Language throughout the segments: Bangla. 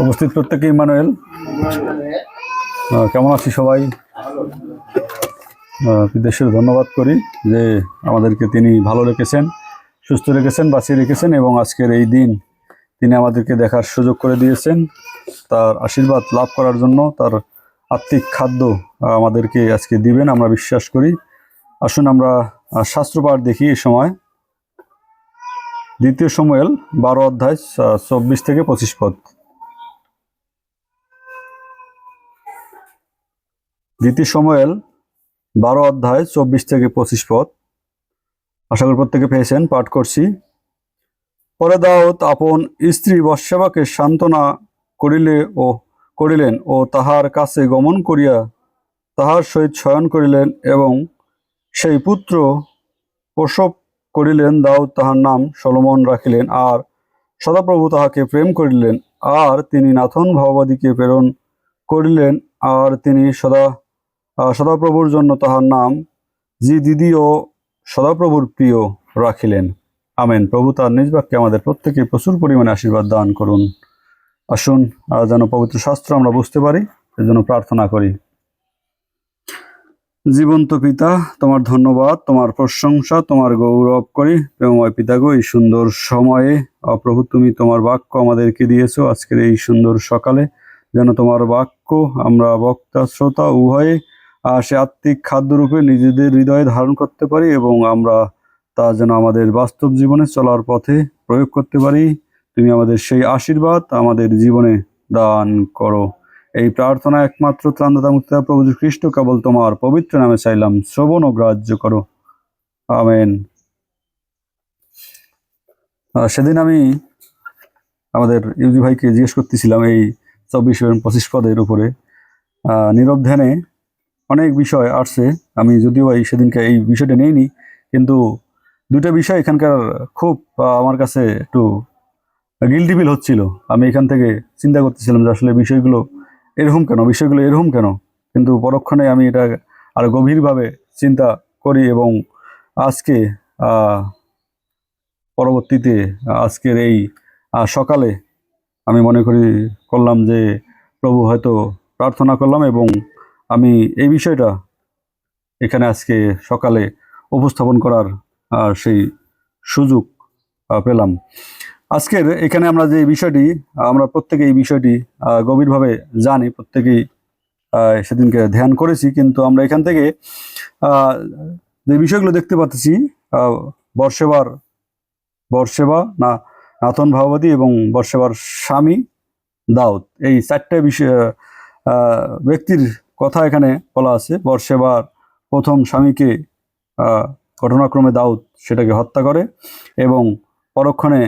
উপস্থিত প্রত্যেকে ইমানুয়েল কেমন আছি সবাই? বিদেশের ধন্যবাদ করি যে আমাদেরকে তিনি ভালো রেখেছেন, সুস্থ রেখেছেন, বাঁচিয়ে রেখেছেন এবং আজকের এই দিন তিনি আমাদেরকে দেখার সুযোগ করে দিয়েছেন। তার আশীর্বাদ লাভ করার জন্য তার আত্মিক খাদ্য আমাদেরকে আজকে দিবেন আমরা বিশ্বাস করি। আসুন আমরা শাস্ত্রপাঠ দেখি। এই সময় 2 শমূয়েল 12 অধ্যায় 24 থেকে 25 পদ। 2 শমূয়েল 12 অধ্যায় 24 থেকে 25 পদ। আশা করি প্রত্যেকে পেয়েছেন। পাঠ করছি। পরে দাউদ আপন স্ত্রী বৎসেবাকে সান্ত্বনা করিলেন ও তাহার কাছে গমন করিয়া তাহার সহিত শয়ন করিলেন এবং সেই পুত্র প্রসব করিলেন। দাউদ তাহার নাম সলোমন রাখিলেন। আর সদাপ্রভু তাহাকে প্রেম করিলেন। আর তিনি নাথন ভাওবাদীকে প্রেরণ করিলেন। আর তিনি সদাপ্রভুর জন্য তাহার নাম দিদি ও সদাপ্রভুর প্রিয় রাখিলেন। আমেন। প্রভু তার নিজ বাক্যে আমাদের প্রত্যেকে প্রচুর পরিমাণে আশীর্বাদ দান করুন। আসুন যেন পবিত্র শাস্ত্র আমরা বুঝতে পারি, এর জন্য প্রার্থনা করি। জীবন্ত পিতা, তোমার ধন্যবাদ, তোমার প্রশংসা, তোমার গৌরব করি। প্রেমময় পিতা গো, এই সুন্দর সময়ে প্রভু তুমি তোমার বাক্য আমাদেরকে দিয়েছো আজকের এই সুন্দর সকালে, যেন তোমার বাক্য আমরা বক্তা শ্রোতা উভয়ে সে আত্মিক খাদ্যরূপে নিজেদের হৃদয়ে ধারণ করতে পারি এবং আমরা তা যেন আমাদের বাস্তব জীবনে চলার পথে প্রয়োগ করতে পারি। তুমি আমাদের সেই আশীর্বাদ আমাদের জীবনে দান করো। এই প্রার্থনা একমাত্র ত্রাণদাতা মুক্তিদাতা প্রভু যীশু খ্রিস্ট কেবল তোমার পবিত্র নামে চাইলাম, শ্রবণ ও গ্রাহ্য করো। আমেন। সেদিন আমি আমাদের ইউজি ভাইকে জিজ্ঞেস করতেছিলাম এই 24 এবং 25 পদের উপরে। নীরব ধ্যানে অনেক বিষয় আসছে। আমি যদিও সেদিনকে এই বিষয়টা নেইনি, কিন্তু দুটো বিষয় এখানকার খুব আমার কাছে একটু গিল্টি ফিল হচ্ছিল। আমি এখান থেকে চিন্তা করতেছিলাম যে আসলে বিষয়গুলো এরকম কেন। কিন্তু পরক্ষণে আমি এটা আরো গভীরভাবে চিন্তা করি এবং আজকে পরবর্তীতে আজকের এই সকালে আমি মনে করলাম যে প্রভু হয়তো প্রার্থনা করলাম এবং আমি এই বিষয়টা এখানে আজকে সকালে উপস্থাপন করার সেই সুযোগ পেলাম। আজকের এখানে আমরা যে বিষয়টি, আমরা প্রত্যেকে এই বিষয়টি গভীরভাবে জানি, প্রত্যেকেই সেদিনকে ধ্যান করেছি, কিন্তু আমরা এখান থেকে যে বিষয়গুলো দেখতে পাচ্ছি, বর্ষেবা না নাথন ভাওবাদী এবং বর্ষেবার স্বামী দাউদ, এই 4টে বিষয় ব্যক্তির কথা এখানে বলা আছে। বর্ষেবার প্রথম স্বামীকে ঘটনাক্রমে দাউদ সেটাকে হত্যা করে এবং পরক্ষণে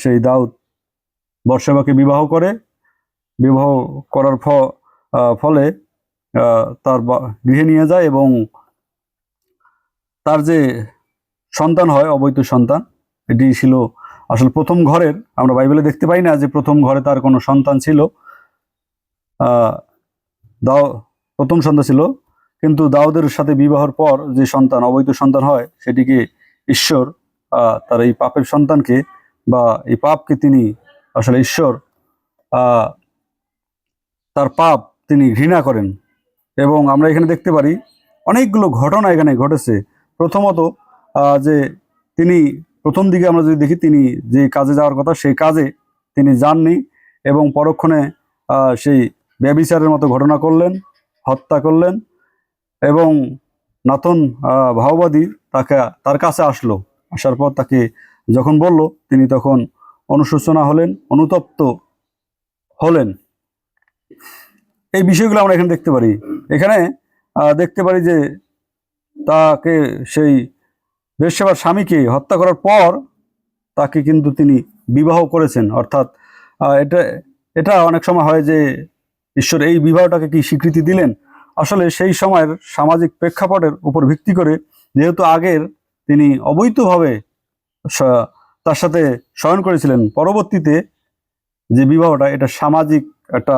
সেই দাউদ বর্ষেবাকে বিবাহ করার ফলে তার গৃহে নিয়ে যায় এবং তার যে সন্তান হয়, অবৈধ সন্তান, এটি ছিল আসলে প্রথম ঘরের। আমরা বাইবেলে দেখতে পাই না যে প্রথম ঘরে তার কোনো সন্তান ছিল, প্রথম সন্তান ছিল, কিন্তু দাউদের সাথে বিবাহের পর যে সন্তান, অবৈধ সন্তান হয়, সেটিকে ঈশ্বর তার এই পাপের সন্তানকে বা এই পাপকে তিনি আসলে ঈশ্বর তার পাপ তিনি ঘৃণা করেন। এবং আমরা এখানে দেখতে পারি অনেকগুলো ঘটনা এখানে ঘটেছে। প্রথমত যে তিনি প্রথম দিকে আমরা যদি দেখি, তিনি যে কাজে যাওয়ার কথা সেই কাজে তিনি যাননি এবং পরক্ষণে সেই ব্যভিচারের মতো ঘটনা করলেন, হত্যা করলেন এবং নাথন ভাওবাদী তার কাছে আসার পর তাকে যখন বলল, তিনি তখন অনুশোচনা হলেন, অনুতপ্ত হলেন। এই বিষয়গুলো আমরা এখানে দেখতে পারি। এখানে দেখতে পারি যে তাকে সেই বেশ্যবার স্বামীকে হত্যা করার পর তাকে কিন্তু তিনি বিবাহ করেছেন। অর্থাৎ এটা অনেক সময় হয় যে ঈশ্বর এই বিবাহটাকে কি স্বীকৃতি দিলেন, আসলে সেই সময়ের সামাজিক প্রেক্ষাপটের উপর ভিত্তি করে, যেহেতু আগের তিনি অবৈধভাবে তার সাথে শয়ন করেছিলেন, পরবর্তীতে যে বিবাহটা, এটা সামাজিক একটা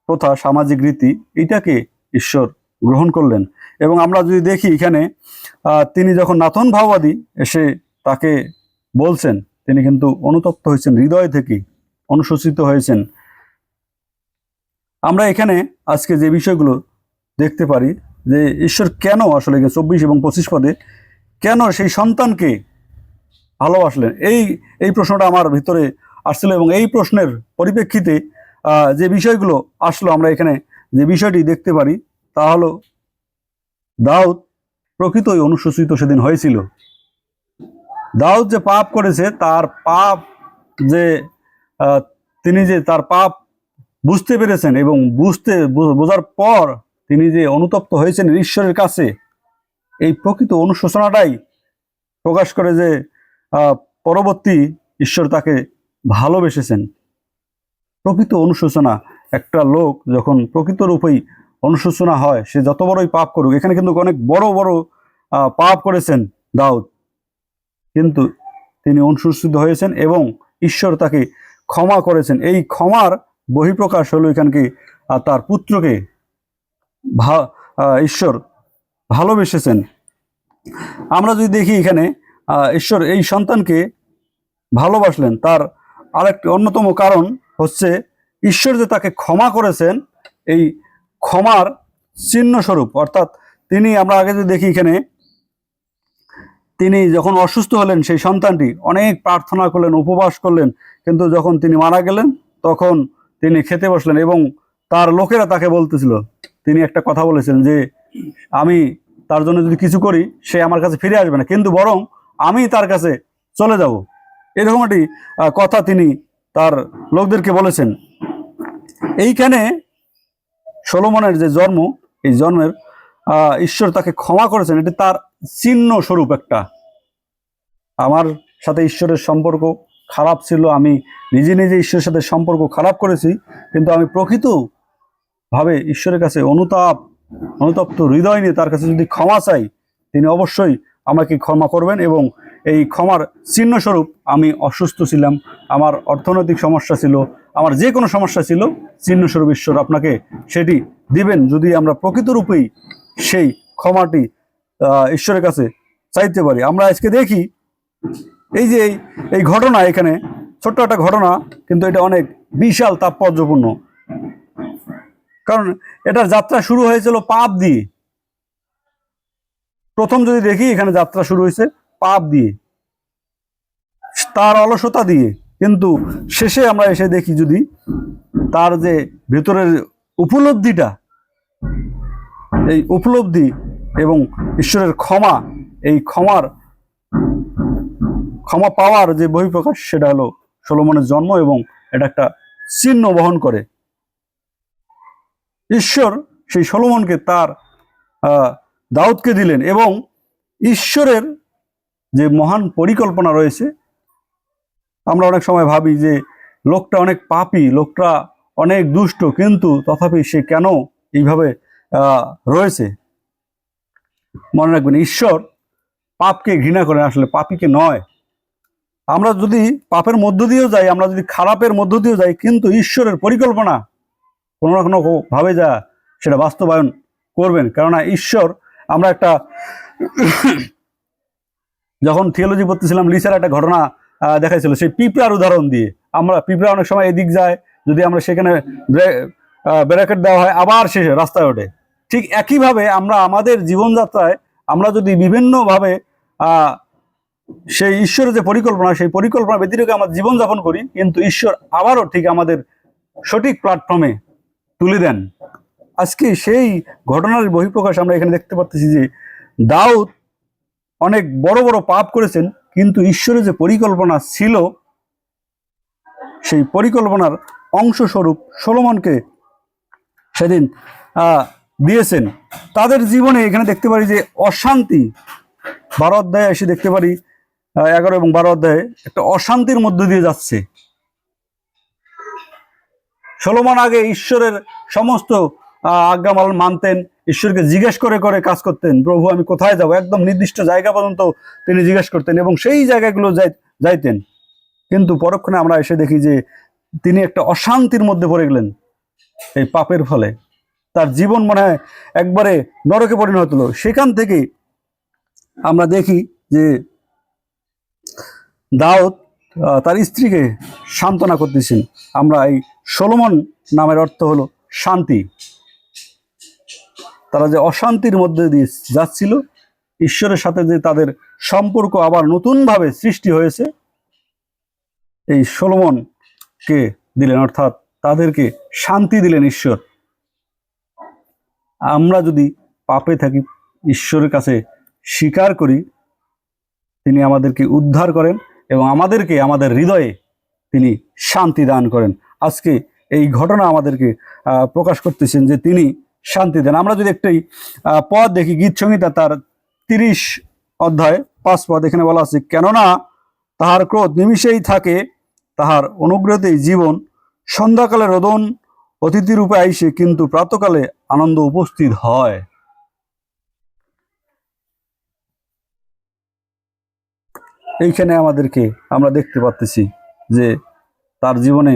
প্রথা, সামাজিক রীতি, এটাকে ঈশ্বর গ্রহণ করলেন। এবং আমরা যদি দেখি এখানে তিনি যখন নাথন ভাওবাদী এসে তাকে বলছেন, তিনি কিন্তু অনুতপ্ত হয়েছেন হৃদয় থেকে। অনুশোচিত হয়েছেন। আমরা এখানে আজকে যে বিষয়গুলো দেখতে পারি যে ঈশ্বর কেন আসলে 24 এবং 25 পদে কেন সেই সন্তানকে ভালোবাসলেন, এই প্রশ্নটা আমার ভিতরে আসছিল এবং এই প্রশ্নের পরিপ্রেক্ষিতে যে বিষয়গুলো আসলো, আমরা এখানে যে বিষয়টি দেখতে পারি তা হলো দাউদ প্রকৃতই অনুশোচিত সেদিন হয়েছিল। দাউদ যে পাপ করেছে, তার পাপ যে তিনি যে তার পাপ বুঝতে পেরেছেন এবং বোঝার পর তিনি যে অনুতপ্ত হয়েছেন ঈশ্বরের কাছে, এই প্রকৃত অনুশোচনাটাই প্রকাশ করে যে পরবর্তী ঈশ্বর তাকে ভালোবেসেছেন। প্রকৃত অনুশোচনা, একটা লোক যখন প্রকৃত রূপেই অনুশোচনা হয়, সে যত বড়ই পাপ করুক, এখানে কিন্তু অনেক বড় বড় পাপ করেছেন দাউদ, কিন্তু তিনি অনুশোচিত হয়েছেন এবং ঈশ্বর তাকে ক্ষমা করেছেন। এই ক্ষমার বহিঃপ্রকাশ হলো এখানকে তার পুত্রকে ঈশ্বর ভালোবেসেছেন। আমরা যদি দেখি এখানে ঈশ্বর এই সন্তানকে ভালোবাসলেন, তার আরেকটি অন্যতম কারণ হচ্ছে ঈশ্বর যে তাকে ক্ষমা করেছেন, এই ক্ষমার চিহ্ন স্বরূপ। অর্থাৎ তিনি, আমরা আগে যদি দেখি এখানে, তিনি যখন অসুস্থ হলেন সেই সন্তানটি অনেক প্রার্থনা করলেন, উপবাস করলেন, কিন্তু যখন তিনি মারা গেলেন তখন তিনি খেতে বসলেন এবং তার লোকেরা তাকে বলতেছিল, তিনি একটা কথা বলেছেন যে আমি তার জন্য যদি কিছু করি সে আমার কাছে ফিরে আসবে না, কিন্তু বরং আমি তার কাছে চলে যাব। এরকম একটি কথা তিনি তার লোকদেরকে বলেছেন। এইখানে সলোমনের যে জন্ম, এই জন্মের ঈশ্বর তাকে ক্ষমা করেছেন, এটি তার চিহ্ন স্বরূপ। একটা, আমার সাথে ঈশ্বরের সম্পর্ক খারাপ ছিল, আমি নিজে নিজে ঈশ্বরের সাথে সম্পর্ক খারাপ করেছি, কিন্তু আমি প্রকৃতভাবে ঈশ্বরের কাছে অনুতপ্ত হৃদয় নিয়ে তার কাছে যদি ক্ষমা চাই, তিনি অবশ্যই আমাকে ক্ষমা করবেন। এবং এই ক্ষমার চিহ্ন স্বরূপ, আমি অসুস্থ ছিলাম, আমার অর্থনৈতিক সমস্যা ছিল, আমার যে কোনো সমস্যা ছিল, চিহ্ন স্বরূপ ঈশ্বর আপনাকে সেটি দিবেন যদি আমরা প্রকৃতরূপেই সেই ক্ষমাটি ঈশ্বরের কাছে চাইতে পারি। আমরা আজকে দেখি এই যে এই ঘটনা, এখানে ছোট্ট একটা ঘটনা, কিন্তু এটা অনেক বিশাল তাৎপর্যপূর্ণ, কারণ এটার যাত্রা শুরু হয়েছিল পাপ দিয়ে। প্রথম যদি দেখি, এখানে যাত্রা শুরু হয়েছে পাপ দিয়ে, তার অলসতা দিয়ে, কিন্তু শেষে আমরা এসে দেখি যদি তার যে ভেতরের উপলব্ধিটা, এই উপলব্ধি এবং ঈশ্বরের ক্ষমা, এই ক্ষমা পাওয়ার যে বহিঃপ্রকাশ, সেটা হলো সলোমনের জন্ম এবং এটা একটা চিহ্ন বহন করে। ঈশ্বর সেই সলোমনকে তার দাউদকে দিলেন এবং ঈশ্বরের যে মহান পরিকল্পনা রয়েছে, আমরা অনেক সময় ভাবি যে লোকটা অনেক পাপী, লোকটা অনেক দুষ্ট, কিন্তু তথাপি সে কেন এইভাবে রয়েছে। মনে রাখবেন, ঈশ্বর পাপকে ঘৃণা করেন, আসলে পাপীকে নয়। আমরা যদি পাপের মধ্য দিয়েও যাই, আমরা যদি খারাপের মধ্য দিয়েও যাই, কিন্তু ঈশ্বরের পরিকল্পনা কোনো না কোনো ভাবে যা সেটা বাস্তবায়ন করবেন। কেননা ঈশ্বর, আমরা একটা যখন থিওলজি পড়তেছিলাম, লিসার একটা ঘটনা দেখাইছিল সেই পিঁপড়ার উদাহরণ দিয়ে। আমরা পিঁপড়া অনেক সময় এদিক যায়, যদি আমরা সেখানে ব্যারিকেড দেওয়া হয়, আবার সে রাস্তায় ওঠে। ঠিক একইভাবে আমরা আমাদের জীবনযাত্রায়, আমরা যদি বিভিন্নভাবে সেই ঈশ্বরের যে পরিকল্পনা, সেই পরিকল্পনা ব্যতিরেকে আমরা জীবনযাপন করি, কিন্তু ঈশ্বর আবারও ঠিক আমাদের সঠিক প্ল্যাটফর্মে তুলে দেন। আজকে সেই ঘটনার বহিঃপ্রকাশ আমরা এখানে দেখতে পাচ্ছি যে দাউদ অনেক বড় বড় পাপ করেছেন, কিন্তু ঈশ্বরের যে পরিকল্পনা ছিল, সেই পরিকল্পনার অংশস্বরূপ সলোমনকে সেদিন দিয়েছেন। তাদের জীবনে এখানে দেখতে পারি যে অশান্তি, 12 অধ্যায়ে এসে দেখতে পারি, 11 এবং 12 অধ্যায়ে একটা অশান্তির মধ্য দিয়ে যাচ্ছে। সলোমন আগে ঈশ্বরের সমস্ত আজ্ঞা মানতেন, ঈশ্বরকে জিজ্ঞেস করে করে কাজ করতেন, প্রভু আমি কোথায় যাব, একদম নির্দিষ্ট জায়গা পর্যন্ত তিনি জিজ্ঞেস করতেন এবং সেই জায়গাগুলো যাইতেন। কিন্তু পরক্ষণে আমরা এসে দেখি যে তিনি একটা অশান্তির মধ্যে পড়ে গেলেন এই পাপের ফলে। তার জীবন মনে হয় একবারে নরকে পরিণত হলো। সেখান থেকে আমরা দেখি যে দাউদ তার স্ত্রীকে সান্ত্বনা করতেছেন। আমরা এই সলোমন নামের অর্থ হলো শান্তি। তারা যে অশান্তির মধ্যে দিয়ে যাচ্ছিল, ঈশ্বরের সাথে যে তাদের সম্পর্ক আবার নতুনভাবে সৃষ্টি হয়েছে, এই সলোমনকে দিলেন, অর্থাৎ তাদেরকে শান্তি দিলেন ঈশ্বর। আমরা যদি পাপে থাকি, ঈশ্বরের কাছে স্বীকার করি, তিনি আমাদেরকে উদ্ধার করেন এবং আমাদেরকে আমাদের হৃদয়ে তিনি শান্তি দান করেন। আজকে এই ঘটনা আমাদেরকে প্রকাশ করতেছেন যে তিনি শান্তি দেন। আমরা যদি একটি পদ দেখি, গীত সংহিতা তার 30 অধ্যায় 5 পদ, এখানে বলা আছে, কেননা তাহার ক্রোধ নিমিষেই থাকে, তাহার অনুগ্রহতেই জীবন। সন্ধ্যাকালে রোদন অতিথিরূপে আইসে, কিন্তু প্রাতকালে আনন্দ উপস্থিত হয়। এইখানে আমাদেরকে আমরা দেখতে পাচ্ছি যে তার জীবনে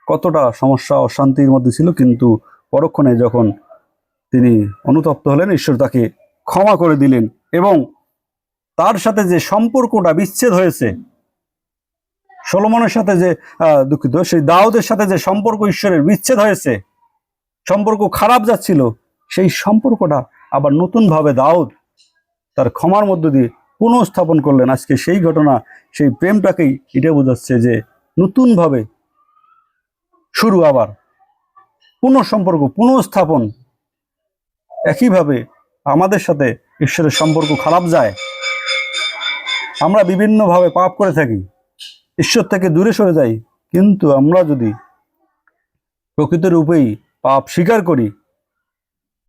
কতটা সমস্যা অশান্তির মধ্যে ছিল, কিন্তু পরক্ষণে যখন তিনি অনুতপ্ত হলেন, ঈশ্বর তাকে ক্ষমা করে দিলেন এবং তার সাথে যে সম্পর্কটা বিচ্ছেদ হয়েছে, সলোমনের সাথে যে দুঃখিত, সেই দাউদের সাথে যে সম্পর্ক ঈশ্বরের বিচ্ছেদ হয়েছে, সম্পর্ক খারাপ যাচ্ছিল, সেই সম্পর্কটা আবার নতুনভাবে দাউদ তার ক্ষমার মধ্য দিয়ে পুনঃস্থাপন করলেন। আজকে সেই ঘটনা, সেই প্রেমটাকেই এটা বোঝাচ্ছে যে নতুনভাবে শুরু, আবার পুনঃসম্পর্ক, পুনঃস্থাপন। একইভাবে আমাদের সাথে ঈশ্বরের সম্পর্ক খারাপ যায়, আমরা বিভিন্নভাবে পাপ করে থাকি, ঈশ্বর থেকে দূরে সরে যাই, কিন্তু আমরা যদি প্রকৃত রূপেই পাপ স্বীকার করি,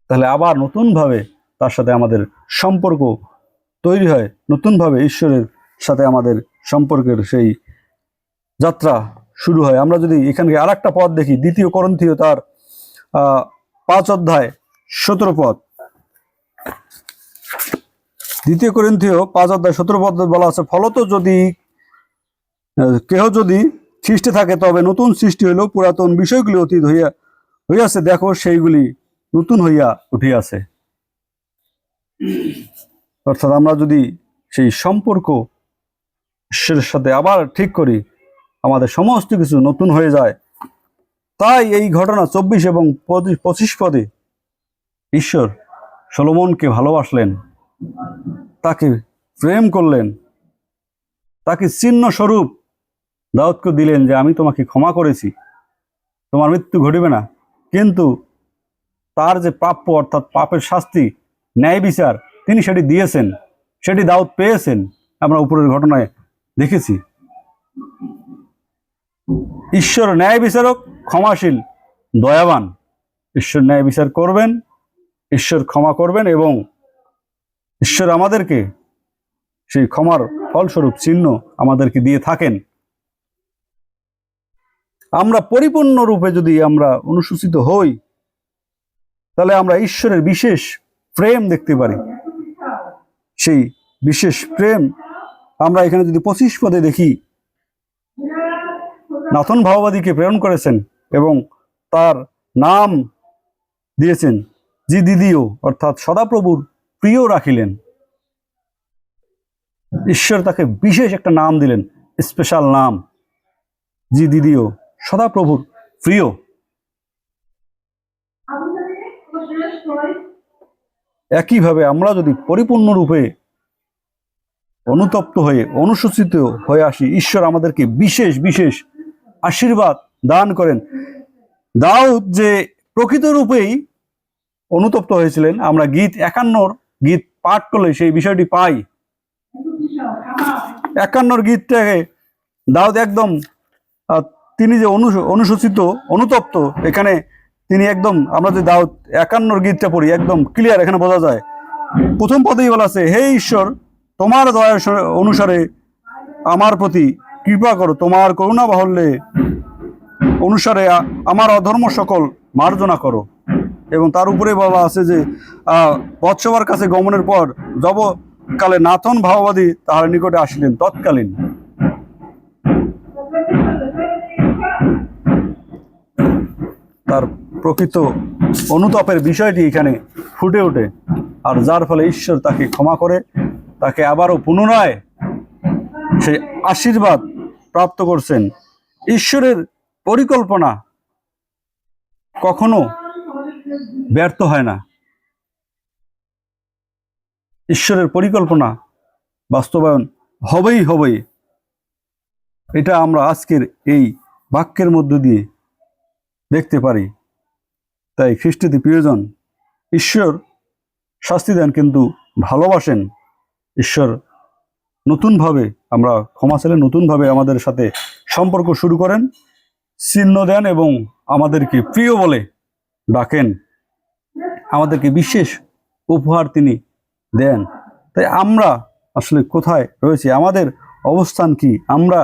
তাহলে আবার নতুনভাবে তার সাথে আমাদের সম্পর্ক তৈরি হয়, নতুনভাবে ঈশ্বরের সাথে আমাদের সম্পর্কের সেই যাত্রা শুরু হয়। আমরা যদি এখানে আর একটা পদ দেখি, 2 করন্থীয় তার 5 অধ্যায় 17 পদ, 2 করন্থীয় 5 অধ্যায় 17 পদ বলা আছে, ফলত যদি কেহ যদি খ্রিস্টে থাকে, তবে নতুন সৃষ্টি হইল, পুরাতন বিষয়গুলি অতীত হইয়াছে, দেখো সেইগুলি নতুন হইয়া উঠিয়াছে। অর্থাৎ আমরা যদি সেই সম্পর্ক ঈশ্বরের সাথে আবার ঠিক করি, আমাদের সমস্ত কিছু নতুন হয়ে যায়। তাই এই ঘটনা 24 এবং 25 পদে ঈশ্বর সলোমনকে ভালোবাসলেন, তাকে প্রেম করলেন, তাকে চিহ্ন স্বরূপ দাউদকে দিলেন যে আমি তোমাকে ক্ষমা করেছি, তোমার মৃত্যু ঘটিবে না। কিন্তু তার যে প্রাপ্য, অর্থাৎ পাপের শাস্তি, ন্যায় বিচার, তিনি সেটি দিয়েছেন, সেটি দাউদ পেয়েছেন। আমরা উপরের ঘটনায় দেখেছি। ঈশ্বর ন্যায় বিচারক, ক্ষমাশীল, দয়াবান। ঈশ্বর ন্যায় বিচার করবেন, ঈশ্বর ক্ষমা করবেন এবং ঈশ্বর আমাদেরকে সেই ক্ষমার ফলস্বরূপ চিহ্ন আমাদেরকে দিয়ে থাকেন। আমরা পরিপূর্ণ রূপে যদি আমরা অনুশোচিত হই, তাহলে আমরা ঈশ্বরের বিশেষ প্রেম দেখতে পারি। সেই বিশেষ প্রেম আমরা এখানে যদি 25 পদে দেখি, নাথন ভাওবাদীকে প্রেরণ করেছেন এবং তার নাম দিয়েছেন জি দিদিও, অর্থাৎ সদাপ্রভুর প্রিয় রাখিলেন। ঈশ্বর তাকে বিশেষ একটা নাম দিলেন, স্পেশাল নাম, জি দিদিও, সদাপ্রভুর প্রিয়। একইভাবে আমরা যদি পরিপূর্ণরূপে অনুতপ্ত হয়ে অনুশোচিত হয়ে আসি, ঈশ্বর আমাদেরকে বিশেষ বিশেষ আশীর্বাদ দান করেন। দাউদ যে প্রকৃত রূপেই অনুতপ্ত হয়েছিলেন, আমরা গীত 51 গীত পাঠ করলে সেই বিষয়টি পাই। 51 গীতটাকে দাউদ একদম, তিনি যে অনুশোচিত, অনুতপ্ত, এখানে তিনি একদম, আমরা যে দাউদ 51 গীতটা পড়ি, একদম ক্লিয়ার, এখানে বোঝা যায়। প্রথম পদেই বলা আছে, হে ঈশ্বর, তোমার দয়া অনুসারে আমার প্রতি কৃপা করো, তোমার করুণা বাহুল্যে অনুসারে আমার অধর্ম সকল মার্জনা করো। এবং তার উপরে বলা আছে যে বৎসবার কাছে গমনের পর যবকালে নাথন ভাওবাদী তাহার নিকটে আসিলেন, তৎকালীন। তার প্রকৃত অনুতাপের বিষয়টি এখানে ফুটে ওঠে, আর যার ফলে ঈশ্বর তাকে ক্ষমা করে, তাকে আবারও পুনরায় সেই আশীর্বাদ প্রাপ্ত করছেন। ঈশ্বরের পরিকল্পনা কখনো ব্যর্থ হয় না। ঈশ্বরের পরিকল্পনা বাস্তবায়ন হবেই হবে। এটা আমরা আজকের এই বাক্যের মধ্য দিয়ে দেখতে পারি। তাই খ্রিস্টীয় প্রিয়জন, ঈশ্বর শাস্তি দেন কিন্তু ভালোবাসেন। ঈশ্বর নতুনভাবে আমরা ক্ষমা চাইলে নতুনভাবে আমাদের সাথে সম্পর্ক শুরু করেন, চিহ্ন দেন এবং আমাদেরকে প্রিয় বলে ডাকেন, আমাদেরকে বিশেষ উপহার তিনি দেন। তাই আমরা আসলে কোথায় রয়েছি, আমাদের অবস্থান কি, আমরা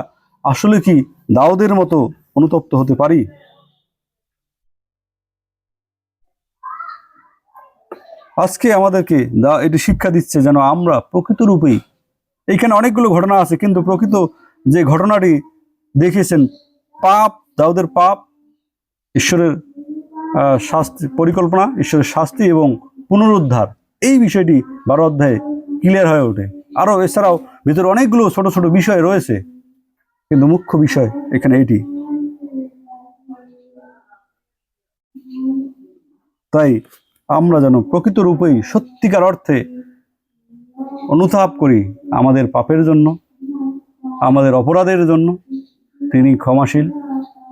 আসলে কি দাউদের মতো অনুতপ্ত হতে পারি? আজকে আমাদেরকে এটি শিক্ষা দিচ্ছে যেন আমরা প্রকৃত রূপেই, এইখানে অনেকগুলো ঘটনা আছে কিন্তু প্রকৃত যে ঘটনাটি দেখিয়েছেন, পাপ, দাউদের পাপ, ঈশ্বরের শাস্তি পরিকল্পনা, ঈশ্বরের শাস্তি এবং পুনরুদ্ধার, এই বিষয়টি 12 অধ্যায়ে ক্লিয়ার হয়ে ওঠে। আরও এছাড়াও ভিতরে অনেকগুলো ছোট ছোট বিষয় রয়েছে, কিন্তু মুখ্য বিষয় এখানে এটি। তাই আমরা যেন প্রকৃত রূপেই সত্যিকার অর্থে অনুতাপ করি আমাদের পাপের জন্য, আমাদের অপরাধের জন্য। তিনি ক্ষমাশীল,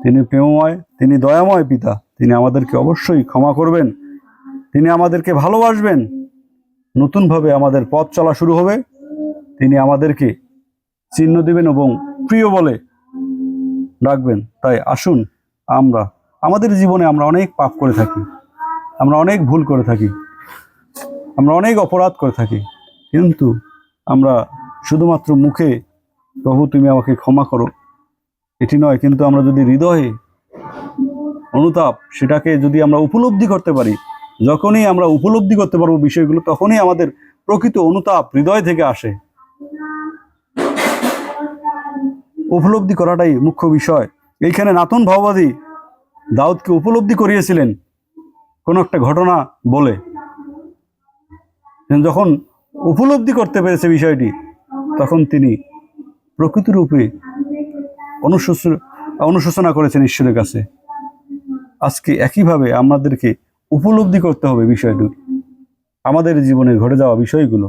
তিনি প্রেমময়, তিনি দয়াময় পিতা। তিনি আমাদেরকে অবশ্যই ক্ষমা করবেন, তিনি আমাদেরকে ভালোবাসবেন, নতুনভাবে আমাদের পথ চলা শুরু হবে, তিনি আমাদেরকে চিহ্ন দিবেন এবং প্রিয় বলে ডাকবেন। তাই আসুন, আমরা আমাদের জীবনে আমরা অনেক পাপ করে থাকি, আমরা অনেক ভুল করে থাকি, আমরা অনেক অপরাধ করে থাকি, কিন্তু আমরা শুধুমাত্র মুখে প্রভু তুমি আমাকে ক্ষমা করো এটি নয়, কিন্তু আমরা যদি হৃদয়ে অনুতাপ সেটাকে যদি আমরা উপলব্ধি করতে পারি, যখনই আমরা উপলব্ধি করতে পারবো বিষয়গুলো, তখনই আমাদের প্রকৃত অনুতাপ হৃদয় থেকে আসে। উপলব্ধি করাটাই মুখ্য বিষয়। এইখানে নাতন ভাওবাদী দাউদকে উপলব্ধি করিয়েছিলেন কোনো একটা ঘটনা বলে। যখন উপলব্ধি করতে পেরেছে বিষয়টি, তখন তিনি প্রকৃত রূপে অনুশোচনা করেছেন ঈশ্বরের কাছে। আজকে একইভাবে আমাদেরকে উপলব্ধি করতে হবে বিষয়টি, আমাদের জীবনে ঘটে যাওয়া বিষয়গুলো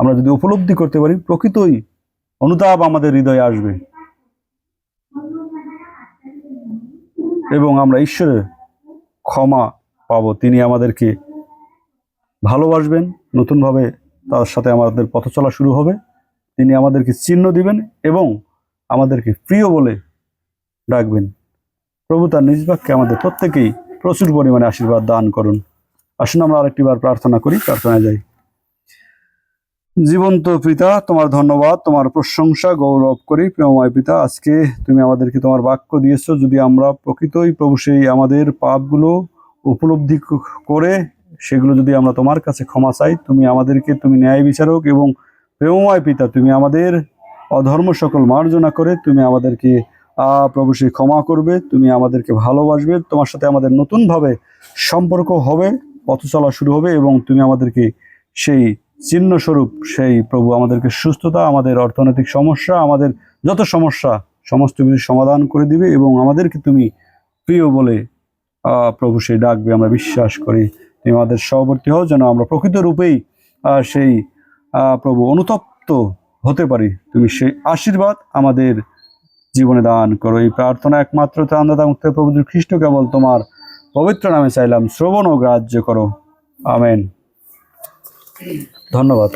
আমরা যদি উপলব্ধি করতে পারি, প্রকৃতই অনুতাপ আমাদের হৃদয়ে আসবে এবং আমরা ঈশ্বরের ক্ষমা পাবো। তিনি আমাদেরকে ভালোবাসবেন, নতুনভাবে তার সাথে আমাদের পথ চলা শুরু হবে, তিনি আমাদেরকে চিহ্ন দিবেন এবং আমাদেরকে প্রিয় বলে ডাকবেন। প্রভু তার নিজ বাক্যে আমাদের প্রত্যেকেই প্রচুর পরিমাণে আশীর্বাদ দান করুন। আসুন আমরা আরেকটি বার প্রার্থনা করি, প্রার্থনায় যাই। জীবন্ত পিতা, তোমার ধন্যবাদ, তোমার প্রশংসা গৌরব করি। প্রেমময় পিতা, আজকে তুমি আমাদেরকে তোমার বাক্য দিয়েছো, যদি আমরা প্রকৃতই প্রভু সেই আমাদের পাপগুলো উপলব্ধি করে সেগুলো যদি আমরা তোমার কাছে ক্ষমা চাই, তুমি আমাদেরকে, তুমি ন্যায় বিচারক এবং প্রেমময় পিতা, তুমি আমাদের অধর্ম সকল মার্জনা করে তুমি আমাদেরকে প্রভু সেই ক্ষমা করবে, তুমি আমাদেরকে ভালোবাসবে, তোমার সাথে আমাদের নতুনভাবে সম্পর্ক হবে, পথ চলা শুরু হবে এবং তুমি আমাদেরকে সেই চিহ্নস্বরূপ, সেই প্রভু আমাদেরকে সুস্থতা, আমাদের অর্থনৈতিক সমস্যা, আমাদের যত সমস্যা সমস্ত কিছু সমাধান করে দিবে এবং আমাদেরকে তুমি প্রিয় বলে প্রভু সেই ডাকবে। আমরা বিশ্বাস করি তুমি আমাদের সহবর্তী হও, যেন আমরা প্রকৃত রূপেই সেই প্রভু অনুতপ্ত হতে পারি। তুমি সেই আশীর্বাদ আমাদের জীবনে দান করো। এই প্রার্থনা একমাত্র ত্রাণদাতা মুক্ত প্রভু খ্রিস্ট কেবল তোমার পবিত্র নামে চাইলাম, শ্রবণ ও গ্রাহ্য করো। আমেন। ধন্যবাদ।